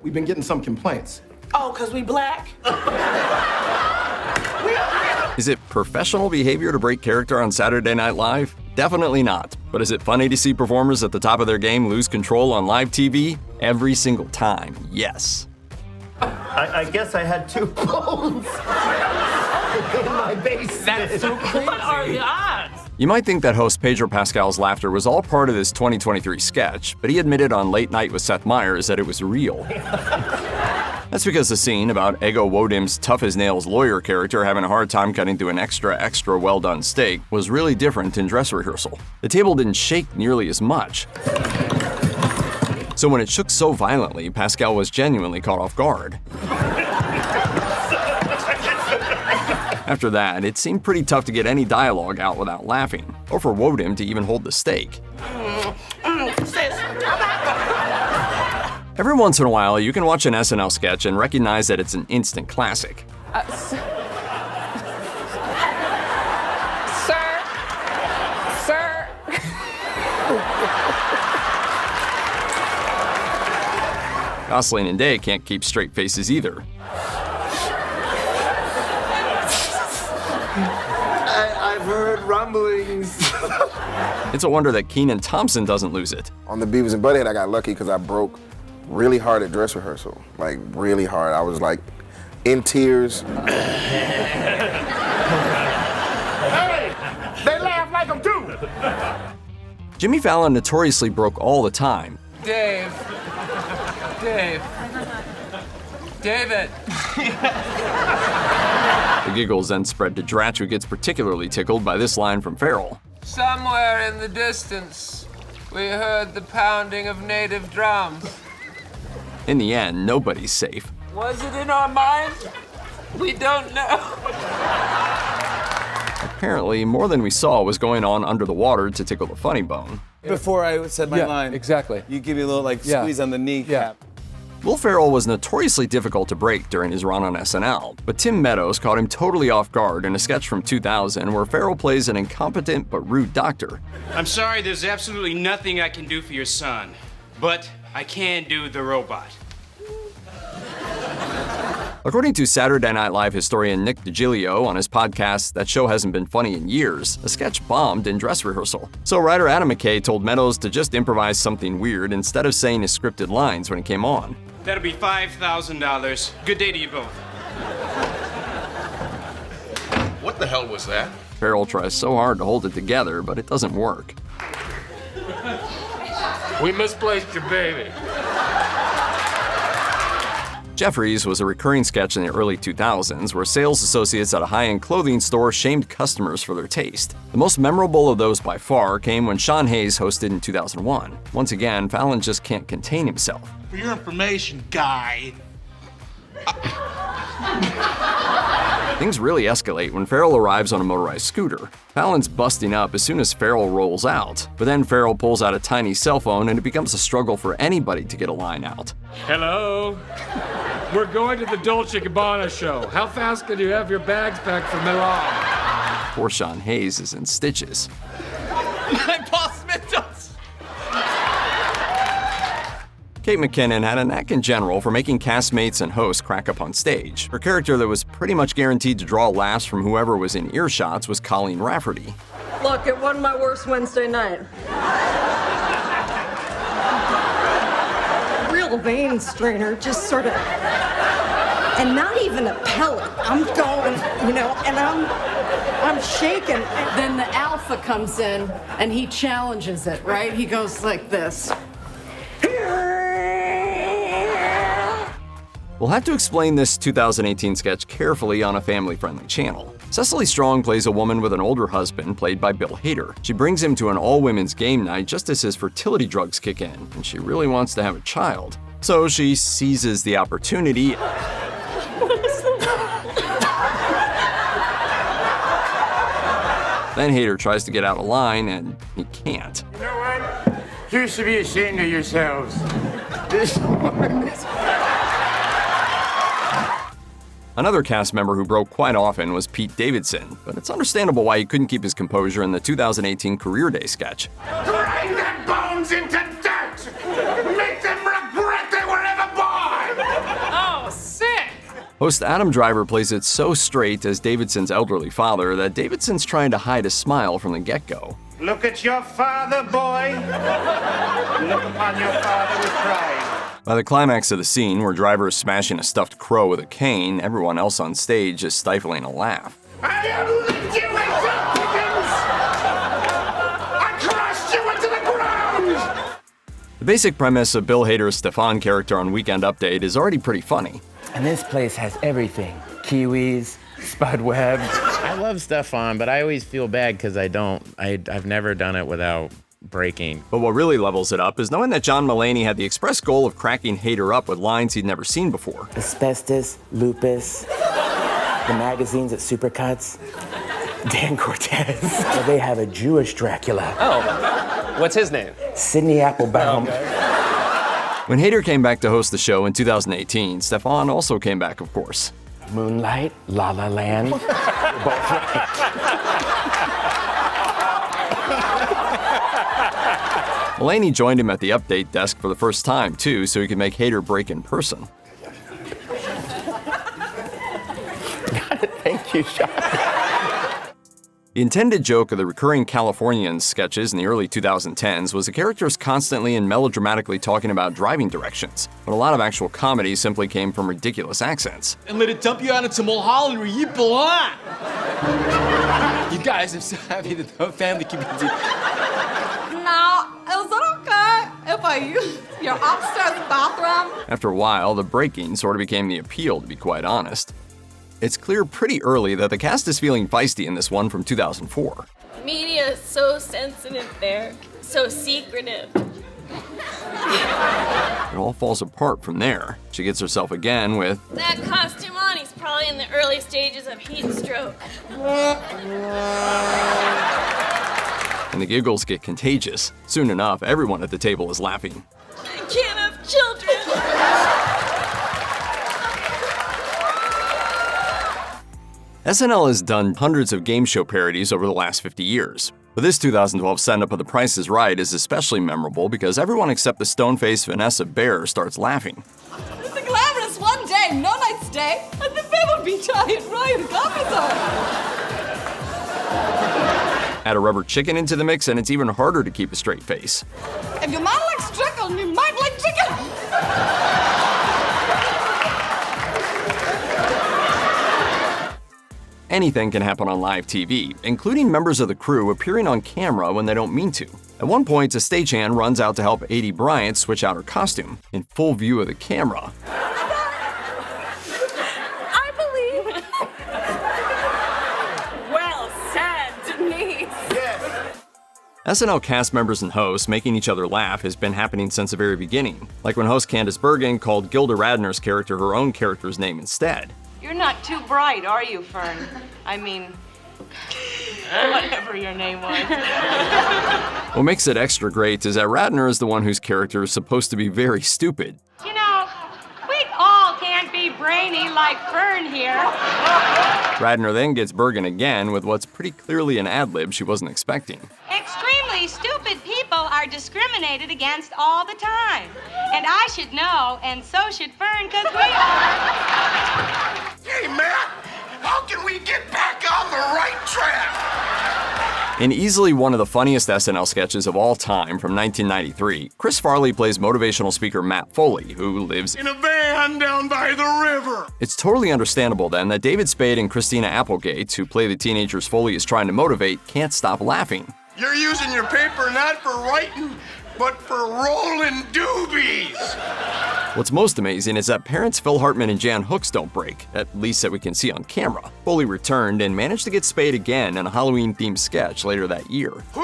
We've been getting some complaints. Oh, 'cause we black? Is it professional behavior to break character on Saturday Night Live? Definitely not. But is it funny to see performers at the top of their game lose control on live TV? Every single time, yes. I guess I had 2 bones in my basement. That's so crazy. What are the odds? You might think that host Pedro Pascal's laughter was all part of this 2023 sketch, but he admitted on Late Night with Seth Meyers that it was real. That's because the scene about Ego Wodim's tough-as-nails lawyer character having a hard time cutting through an extra well-done steak was really different in dress rehearsal. The table didn't shake nearly as much. So when it shook so violently, Pascal was genuinely caught off guard. After that, it seemed pretty tough to get any dialogue out without laughing, or for Wodim to even hold the steak. Every once in a while, you can watch an SNL sketch and recognize that it's an instant classic. Sir. Gosling and Day can't keep straight faces either. I've heard rumblings. It's a wonder that Kenan Thompson doesn't lose it. On the Beavis and Butt-Head, I got lucky because I broke really hard at dress rehearsal. Like, really hard. I was, like, in tears. Hey, they laugh like them too. Jimmy Fallon notoriously broke all the time. David. The giggles then spread to Dratch, who gets particularly tickled by this line from Farrell. Somewhere in the distance, we heard the pounding of native drums. In the end, nobody's safe. Was it in our minds? We don't know. Apparently, more than we saw was going on under the water to tickle the funny bone. Before I said my line, exactly. you give me a little squeeze on the kneecap. Will Ferrell was notoriously difficult to break during his run on SNL, but Tim Meadows caught him totally off guard in a sketch from 2000 where Ferrell plays an incompetent but rude doctor. I'm sorry, there's absolutely nothing I can do for your son, but I can do the robot. According to Saturday Night Live historian Nick DiGilio on his podcast That Show Hasn't Been Funny in Years, a sketch bombed in dress rehearsal. So writer Adam McKay told Meadows to just improvise something weird instead of saying his scripted lines when it came on. That'll be $5,000. Good day to you both. What the hell was that? Ferrell tries so hard to hold it together, but it doesn't work. We misplaced your baby. Jeffries was a recurring sketch in the early 2000s where sales associates at a high-end clothing store shamed customers for their taste. The most memorable of those by far came when Sean Hayes hosted in 2001. Once again, Fallon just can't contain himself. For your information, guy. Things really escalate when Ferrell arrives on a motorized scooter. Fallon's busting up as soon as Ferrell rolls out, but then Ferrell pulls out a tiny cell phone and it becomes a struggle for anybody to get a line out. Hello? We're going to the Dolce & Gabbana show. How fast can you have your bags packed for Milan? Poor Sean Hayes is in stitches. My boss Mentos. Kate McKinnon had a knack in general for making castmates and hosts crack up on stage. Her character that was pretty much guaranteed to draw laughs from whoever was in earshots was Colleen Rafferty. Look, it wasn't my worst Wednesday night. Real vein strainer, just sort of, and not even a pellet. I'm going, and I'm shaking. Then the alpha comes in and he challenges it, right? He goes like this. We'll have to explain this 2018 sketch carefully on a family-friendly channel. Cecily Strong plays a woman with an older husband, played by Bill Hader. She brings him to an all-women's game night just as his fertility drugs kick in, and she really wants to have a child. So she seizes the opportunity. Then Hader tries to get out of line, and he can't. You know what? You should be ashamed of yourselves. This one. Another cast member who broke quite often was Pete Davidson, but it's understandable why he couldn't keep his composure in the 2018 Career Day sketch. Grind their bones into dirt! Make them regret they were ever born! Host Adam Driver plays it so straight as Davidson's elderly father that Davidson's trying to hide a smile from the get-go. Look at your father, boy. Look upon your father with pride. By the climax of the scene, where Driver is smashing a stuffed crow with a cane, everyone else on stage is stifling a laugh. I have licked you into pickings! I crushed you into the ground! The basic premise of Bill Hader's Stefon character on Weekend Update is already pretty funny. And this place has everything. Kiwis, spud webs. I love Stefon, but I always feel bad because I've never done it without breaking. But what really levels it up is knowing that John Mulaney had the express goal of cracking Hader up with lines he'd never seen before. Asbestos, lupus, the magazines at Supercuts, Dan Cortez. Well, they have a Jewish Dracula. Oh, what's his name? Sidney Applebaum. When Hader came back to host the show in 2018, Stefon also came back, of course. Moonlight, La La Land, both right. Mulaney joined him at the update desk for the first time, too, so he could make Hader break in person. Thank you, Sean. The intended joke of the recurring Californians sketches in the early 2010s was the characters constantly and melodramatically talking about driving directions, but a lot of actual comedy simply came from ridiculous accents. And let it dump you out into Mulholland where you belong. You guys, I'm so happy that the family community. Now, is it okay if I use your upstairs bathroom? After a while, the breaking sort of became the appeal, to be quite honest. It's clear pretty early that the cast is feeling feisty in this one from 2004. Media is so sensitive there, so secretive. It all falls apart from there. She gets herself again with... That costume on, he's probably in the early stages of heat stroke. And the giggles get contagious. Soon enough, everyone at the table is laughing. I can't have children. SNL has done hundreds of game show parodies over the last 50 years. But this 2012 send-up of The Price is Right is especially memorable because everyone except the stone-faced Vanessa Bayer starts laughing. It's a glamorous one day, no night stay, and the baby be giant Ryan officer. Add a rubber chicken into the mix and it's even harder to keep a straight face. If your man likes chicken, you might like chicken. Anything can happen on live TV, including members of the crew appearing on camera when they don't mean to. At one point, a stagehand runs out to help A.D. Bryant switch out her costume, in full view of the camera. I believe. Well said, Denise. Yes. SNL cast members and hosts making each other laugh has been happening since the very beginning, like when host Candice Bergen called Gilda Radner's character her own character's name instead. You're not too bright, are you, Fern? I mean, whatever your name was. What makes it extra great is that Radner is the one whose character is supposed to be very stupid. You know, we all can't be brainy like Fern here. Radner then gets Bergen again with what's pretty clearly an ad-lib she wasn't expecting. Extremely stupid people are discriminated against all the time. And I should know, and so should Fern, because we are. Hey, Matt, how can we get back on the right track? In easily one of the funniest SNL sketches of all time from 1993, Chris Farley plays motivational speaker Matt Foley, who lives in a van down by the river. It's totally understandable then that David Spade and Christina Applegate, who play the teenagers Foley is trying to motivate, can't stop laughing. You're using your paper not for writing, but for rolling doobies. What's most amazing is that parents Phil Hartman and Jan Hooks don't break, at least that we can see on camera. Foley returned and managed to get Spade again in a Halloween-themed sketch later that year. Who